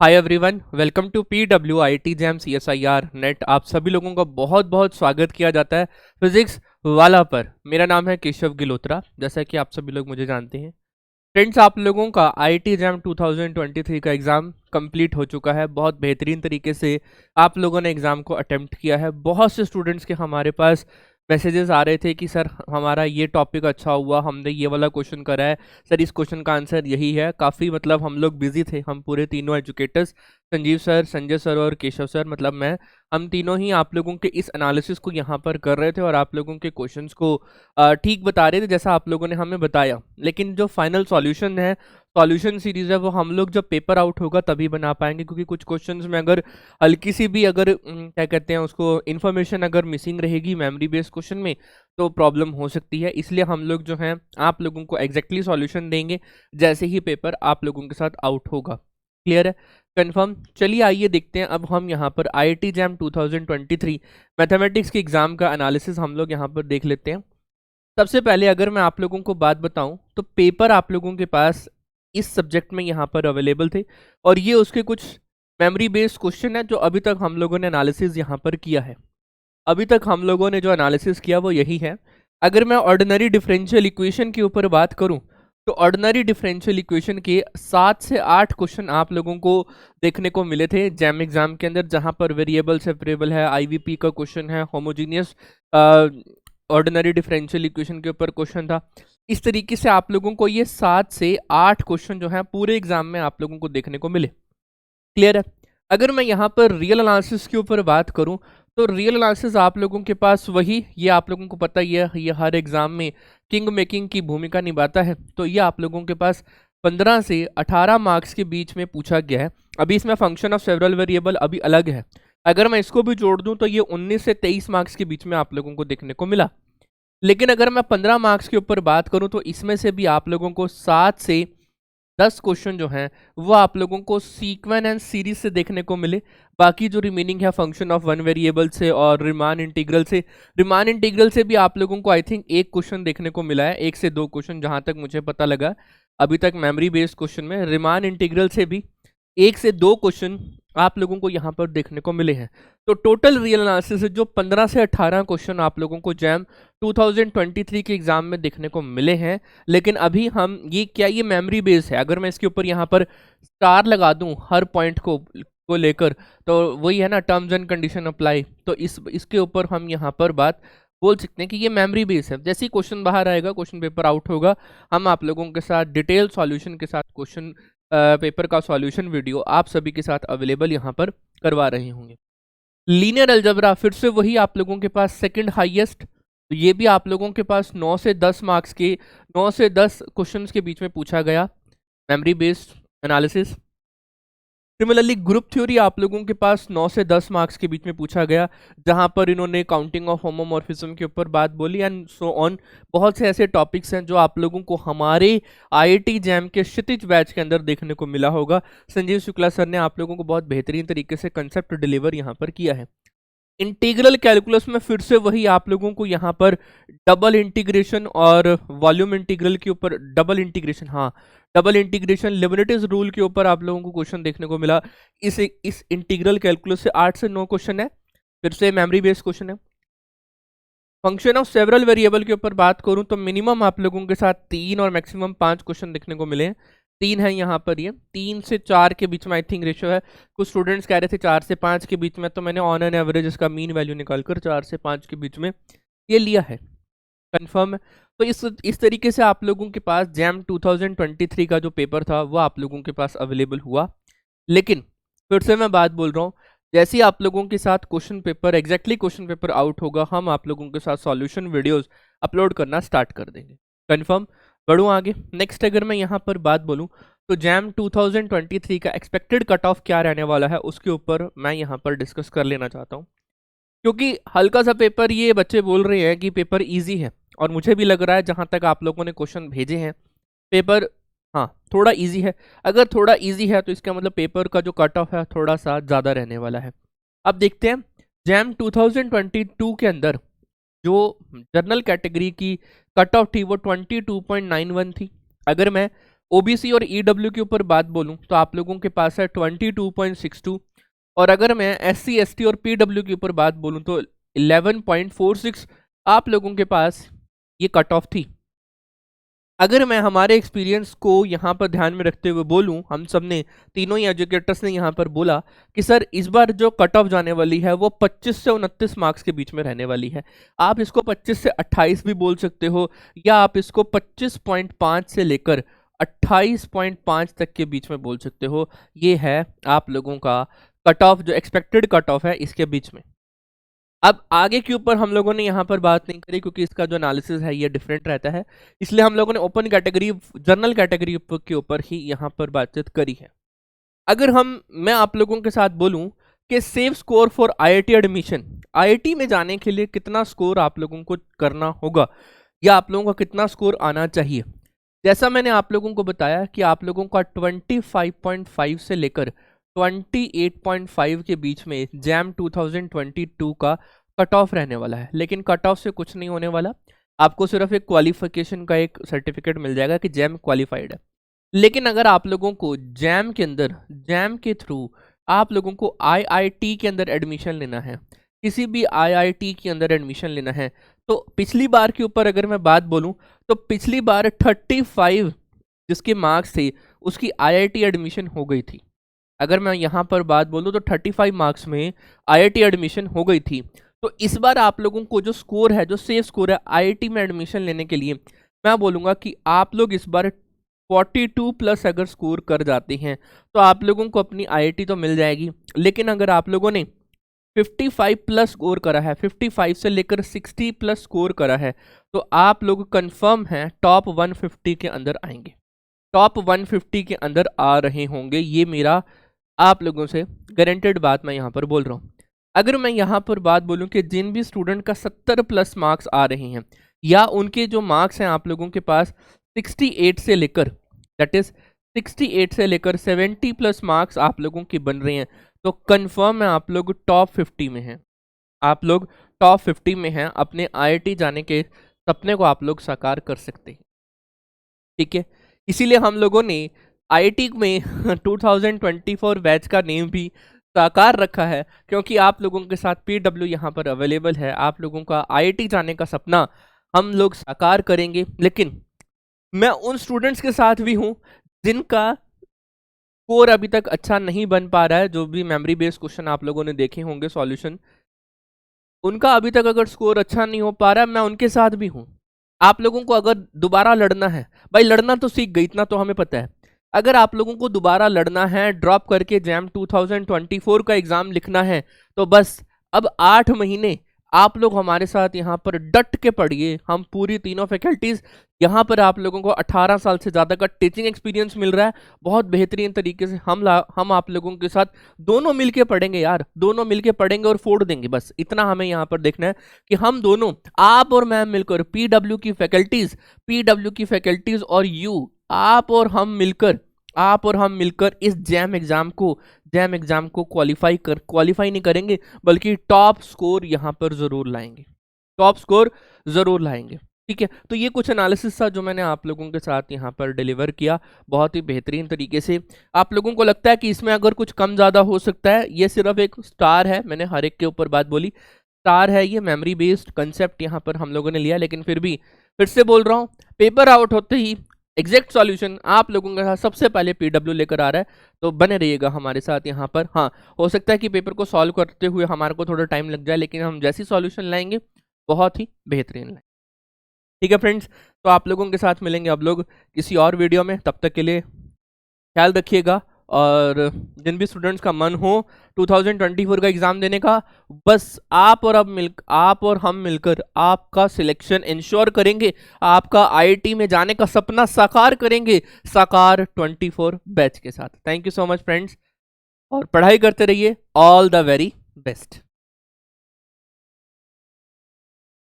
Hi everyone, welcome to PWIT JAM CSIR NET. आप सभी लोगों का बहुत बहुत स्वागत किया जाता है फिजिक्स वाला पर। मेरा नाम है केशव गिलोत्रा, जैसा कि आप सभी लोग मुझे जानते हैं। फ्रेंड्स, आप लोगों का IIT जैम 2023 का एग्ज़ाम कंप्लीट हो चुका है। बहुत बेहतरीन तरीके से आप लोगों ने एग्ज़ाम को अटेम्प्ट किया है। बहुत से स्टूडेंट्स के हमारे पास मैसेजेस आ रहे थे कि सर हमारा ये टॉपिक अच्छा हुआ, हमने ये वाला क्वेश्चन करा है, सर इस क्वेश्चन का आंसर यही है। काफ़ी मतलब हम लोग बिजी थे, हम पूरे तीनों educators, Sanjeev sir, Sanjay sir और केशव सर, मतलब मैं, हम तीनों ही आप लोगों के इस एनालिसिस को यहाँ पर कर रहे थे और आप लोगों के क्वेश्चंस को ठीक बता रहे थे जैसा आप लोगों ने हमें बताया। लेकिन जो फाइनल सॉल्यूशन है, सॉल्यूशन सीरीज है, वो हम लोग जब पेपर आउट होगा तभी बना पाएंगे, क्योंकि कुछ क्वेश्चंस में अगर हल्की सी भी अगर क्या कहते हैं उसको इन्फॉर्मेशन अगर मिसिंग रहेगी मेमोरी बेस्ड क्वेश्चन में तो प्रॉब्लम हो सकती है। इसलिए हम लोग जो हैं आप लोगों को एग्जैक्टली सॉल्यूशन देंगे जैसे ही पेपर आप लोगों के साथ आउट होगा। क्लियर है? कंफर्म? चलिए आइए देखते हैं अब हम यहाँ पर IIT जैम 2023 मैथमेटिक्स के एग्ज़ाम का एनालिसिस हम लोग यहाँ पर देख लेते हैं। सबसे पहले अगर मैं आप लोगों को बात बताऊं तो पेपर आप लोगों के पास इस सब्जेक्ट में यहाँ पर अवेलेबल थे और ये उसके कुछ मेमोरी बेस्ड क्वेश्चन है जो अभी तक हम लोगों ने एनालिसिस यहाँ पर किया है। अभी तक हम लोगों ने जो एनालिसिस किया वो यही है। अगर मैं ऑर्डिनरी डिफरेंशियल इक्वेशन के ऊपर बात करूं तो ऑर्डिनरी डिफरेंशियल इक्वेशन के 7 से 8 क्वेश्चन आप लोगों को देखने को मिले थे जैम एग्जाम के अंदर, जहां पर वेरिएबल सेपरेबल है, IVP का क्वेश्चन है, होमोजीनियस ऑर्डिनरी डिफरेंशियल इक्वेशन के ऊपर क्वेश्चन था। इस तरीके से आप लोगों को ये 7 से 8 क्वेश्चन जो है पूरे एग्जाम में आप लोगों को देखने को मिले। क्लियर है? अगर मैं यहाँ पर रियल एनालिसिस के ऊपर बात करूँ तो रियल एनालिसिस आप लोगों के पास वही, ये आप लोगों को पता ही है, ये हर एग्जाम में किंग मेकिंग की भूमिका निभाता है। तो ये आप लोगों के पास 15 से 18 मार्क्स के बीच में पूछा गया है। अभी इसमें फंक्शन ऑफ सेवरल वेरिएबल अभी अलग है, अगर मैं इसको भी जोड़ दूं तो ये 19 से 23 मार्क्स के बीच में आप लोगों को देखने को मिला। लेकिन अगर मैं 15 मार्क्स के ऊपर बात करूं तो इसमें से भी आप लोगों को 7 से 10 क्वेश्चन जो हैं वो आप लोगों को सीक्वेंस एंड सीरीज से देखने को मिले। बाकी जो रिमेनिंग है फंक्शन ऑफ वन वेरिएबल से और रिमान इंटीग्रल से, रिमान इंटीग्रल से भी आप लोगों को आई थिंक एक क्वेश्चन देखने को मिला है, एक से दो क्वेश्चन जहां तक मुझे पता लगा अभी तक मेमोरी बेस्ड क्वेश्चन में। रिमान इंटीग्रल से भी एक से दो क्वेश्चन आप लोगों को यहाँ पर देखने को मिले हैं। तो टोटल रियल एनालिसिस जो 15 से 18 क्वेश्चन आप लोगों को जैम 2023 के एग्जाम में देखने को मिले हैं। लेकिन अभी हम ये क्या, ये मेमोरी बेस है। अगर मैं इसके ऊपर यहाँ पर स्टार लगा दूं हर पॉइंट को लेकर तो वही है ना, टर्म्स एंड कंडीशन अप्लाई। तो इसके ऊपर हम यहाँ पर बात बोल सकते हैं कि ये मेमोरी बेस है। जैसे ही क्वेश्चन बाहर आएगा, क्वेश्चन पेपर आउट होगा, हम आप लोगों के साथ डिटेल सॉल्यूशन के साथ क्वेश्चन पेपर का सॉल्यूशन वीडियो आप सभी के साथ अवेलेबल यहाँ पर करवा रहे होंगे। लीनियर अलजेब्रा फिर से वही आप लोगों के पास सेकंड हाईएस्ट, तो ये भी आप लोगों के पास 9 से 10 मार्क्स के 9 से 10 क्वेश्चंस के बीच में पूछा गया memory based analysis. Similarly group theory आप लोगों के पास 9 से 10 मार्क्स के बीच में पूछा गया, जहां पर इन्होंने काउंटिंग ऑफ होमोमॉर्फिज्म के ऊपर बात बोली एंड सो ऑन। बहुत से ऐसे टॉपिक्स हैं जो आप लोगों को हमारे IIT जैम के क्षितिज बैच के अंदर देखने को मिला होगा। संजीव शुक्ला सर ने आप लोगों को बहुत बेहतरीन तरीके से कंसेप्ट डिलीवर यहाँ पर किया है। इंटीग्रल कैलकुलस में फिर से वही आप लोगों को यहाँ पर डबल इंटीग्रेशन और वॉल्यूम इंटीग्रल के ऊपर डबल इंटीग्रेशन, हाँ डबल इंटीग्रेशन लिबनिटीज रूल के ऊपर आप लोगों को क्वेश्चन देखने को मिला। इस इंटीग्रल कैलकुलस से 8 से 9 क्वेश्चन है, फिर से मेमोरी बेस्ड क्वेश्चन है। फंक्शन ऑफ सेवरल वेरिएबल के ऊपर बात करूं तो मिनिमम आप लोगों के साथ 3 और मैक्सिमम 5 क्वेश्चन देखने को मिले हैं। 3 है यहाँ पर, ये 3 से 4 के बीच में आई थिंक रेशियो है। कुछ स्टूडेंट्स कह रहे थे 4 से 5 के बीच में, तो मैंने ऑन एन एवरेज इसका मीन वैल्यू निकालकर 4 से 5 के बीच में ये लिया है। कंफर्म है? तो इस तरीके से आप लोगों के पास जैम 2023 का जो पेपर था वो आप लोगों के पास अवेलेबल हुआ। लेकिन फिर से मैं बात बोल रहा हूँ, जैसे ही आप लोगों के साथ question paper exactly question paper out होगा, हम आप लोगों के साथ सॉल्यूशन वीडियोस अपलोड करना स्टार्ट कर देंगे। कंफर्म? बढ़ूँ आगे। नेक्स्ट अगर मैं यहाँ पर बात बोलूँ तो जैम 2023 का एक्सपेक्टेड कट ऑफ क्या रहने वाला है उसके ऊपर मैं यहाँ पर डिस्कस कर लेना चाहता हूँ, क्योंकि हल्का सा पेपर, ये बच्चे बोल रहे हैं कि पेपर ईजी है और मुझे भी लग रहा है जहाँ तक आप लोगों ने क्वेश्चन भेजे हैं पेपर हाँ थोड़ा इजी है। अगर थोड़ा इजी है तो इसका मतलब पेपर का जो कट ऑफ है थोड़ा सा ज़्यादा रहने वाला है। अब देखते हैं जैम 2022 के अंदर जो जनरल कैटेगरी की कट ऑफ थी वो 22.91 थी। अगर मैं ओबीसी और ईडब्ल्यू के ऊपर बात बोलूं तो आप लोगों के पास है 22.62, और अगर मैं एससी एसटी और पीडब्ल्यू के ऊपर बात बोलूं तो 11.46 आप लोगों के पास ये कट ऑफ थी। अगर मैं हमारे एक्सपीरियंस को यहाँ पर ध्यान में रखते हुए बोलूँ, हम सब ने तीनों ही एजुकेटर्स ने यहाँ पर बोला कि सर इस बार जो कट ऑफ जाने वाली है वो 25 से 29 मार्क्स के बीच में रहने वाली है। आप इसको 25 से 28 भी बोल सकते हो, या आप इसको 25.5 से लेकर 28.5 तक के बीच में बोल सकते हो। ये है आप लोगों का कट ऑफ, जो एक्सपेक्टेड कट ऑफ है इसके बीच में। अब आगे के ऊपर हम लोगों ने यहाँ पर बात नहीं करी क्योंकि इसका जो एनालिसिस है ये डिफरेंट रहता है, इसलिए हम लोगों ने ओपन कैटेगरी, जनरल कैटेगरी के ऊपर ही यहाँ पर बातचीत करी है। अगर मैं आप लोगों के साथ बोलूँ कि save score for IIT admission, IIT में जाने के लिए कितना स्कोर आप लोगों को करना होगा या आप लोगों का कितना स्कोर आना चाहिए, जैसा मैंने आप लोगों को बताया कि आप लोगों का 25.5 से लेकर 28.5 के बीच में जैम 2022 का कट ऑफ रहने वाला है। लेकिन कट ऑफ से कुछ नहीं होने वाला, आपको सिर्फ एक क्वालिफिकेशन का एक सर्टिफिकेट मिल जाएगा कि जैम क्वालिफाइड है। लेकिन अगर आप लोगों को जैम के अंदर, जैम के थ्रू आप लोगों को आईआईटी के अंदर एडमिशन लेना है, किसी भी आईआईटी के अंदर एडमिशन लेना है, तो पिछली बार के ऊपर अगर मैं बात बोलूं तो पिछली बार 35 जिसके मार्क्स थे उसकी आईआईटी एडमिशन हो गई थी। अगर मैं यहाँ पर बात बोलूँ तो 35 मार्क्स में आईआईटी एडमिशन हो गई थी। तो इस बार आप लोगों को जो स्कोर है, जो सेफ स्कोर है आईआईटी में एडमिशन लेने के लिए, मैं बोलूँगा कि आप लोग इस बार 42 प्लस अगर स्कोर कर जाते हैं तो आप लोगों को अपनी आईआईटी तो मिल जाएगी। लेकिन अगर आप लोगों ने 55 प्लस स्कोर करा है, 55 से लेकर 60 प्लस स्कोर करा है, तो आप लोग कंफर्म हैं टॉप 150 के अंदर आएंगे, टॉप 150 के अंदर आ रहे होंगे। ये मेरा आप लोगों से गारंटेड बात मैं यहाँ पर बोल रहा हूँ। अगर मैं यहाँ पर बात बोलूँ कि जिन भी स्टूडेंट का 70 प्लस मार्क्स आ रहे हैं या उनके जो मार्क्स हैं आप लोगों के पास 68 से लेकर, दैट इज 68 से लेकर 70 प्लस मार्क्स आप लोगों की बन रहे हैं, तो कंफर्म है आप लोग टॉप 50 में हैं, आप लोग टॉप 50 में हैं। अपने आईआईटी जाने के सपने को आप लोग साकार कर सकते हैं, ठीक है। इसीलिए हम लोगों ने आईआईटी में 2024 बैच का नेम भी साकार रखा है, क्योंकि आप लोगों के साथ पीडब्ल्यू यहाँ पर अवेलेबल है। आप लोगों का आईआईटी जाने का सपना हम लोग साकार करेंगे। लेकिन मैं उन स्टूडेंट्स के साथ भी हूँ जिनका स्कोर अभी तक अच्छा नहीं बन पा रहा है। जो भी मेमोरी बेस्ड क्वेश्चन आप लोगों ने देखे होंगे सॉल्यूशन, उनका अभी तक अगर स्कोर अच्छा नहीं हो पा रहा है, मैं उनके साथ भी हूँ। आप लोगों को अगर दोबारा लड़ना है, भाई लड़ना तो सीख गई, इतना तो हमें पता है। अगर आप लोगों को दोबारा लड़ना है, ड्रॉप करके जैम 2024 का एग्जाम लिखना है, तो बस अब 8 महीने आप लोग हमारे साथ यहाँ पर डट के पढ़िए। हम पूरी तीनों फैकल्टीज यहाँ पर आप लोगों को 18 साल से ज़्यादा का टीचिंग एक्सपीरियंस मिल रहा है। बहुत बेहतरीन तरीके से हम आप लोगों के साथ दोनों मिलके पढ़ेंगे यार, दोनों मिलके पढ़ेंगे और फोड़ देंगे। बस इतना हमें यहाँ पर देखना है कि हम दोनों, आप और मैं मिलकर, पीडब्ल्यू की फैकल्टीज और यू, आप और हम मिलकर इस जैम एग्जाम को क्वालिफाई नहीं करेंगे, बल्कि टॉप स्कोर यहाँ पर जरूर लाएंगे, टॉप स्कोर जरूर लाएंगे, ठीक है। तो ये कुछ एनालिसिस था जो मैंने आप लोगों के साथ यहाँ पर डिलीवर किया बहुत ही बेहतरीन तरीके से। आप लोगों को लगता है कि इसमें अगर कुछ कम ज़्यादा हो सकता है, ये सिर्फ एक स्टार है, मैंने हर एक के ऊपर बात बोली, स्टार है ये, मेमोरी बेस्ड कंसेप्ट यहाँ पर हम लोगों ने लिया। लेकिन फिर से बोल रहा हूँ, पेपर आउट होते ही एग्जैक्ट सॉल्यूशन आप लोगों के साथ सबसे पहले पीडब्ल्यू लेकर आ रहा है, तो बने रहिएगा हमारे साथ यहाँ पर। हाँ, हो सकता है कि पेपर को सॉल्व करते हुए हमारे को थोड़ा टाइम लग जाए, लेकिन हम जैसी सॉल्यूशन लाएंगे बहुत ही बेहतरीन लाएंगे, ठीक है फ्रेंड्स। तो आप लोगों के साथ मिलेंगे अब लोग किसी और वीडियो में, तब तक के लिए ख्याल रखिएगा। और जिन भी स्टूडेंट्स का मन हो 2024 का एग्जाम देने का, बस आप और हम मिलकर आपका सिलेक्शन इंश्योर करेंगे, आपका आईआईटी में जाने का सपना साकार करेंगे, साकार 24 बैच के साथ। Thank you so much friends, और पढ़ाई करते रहिए। All the very best.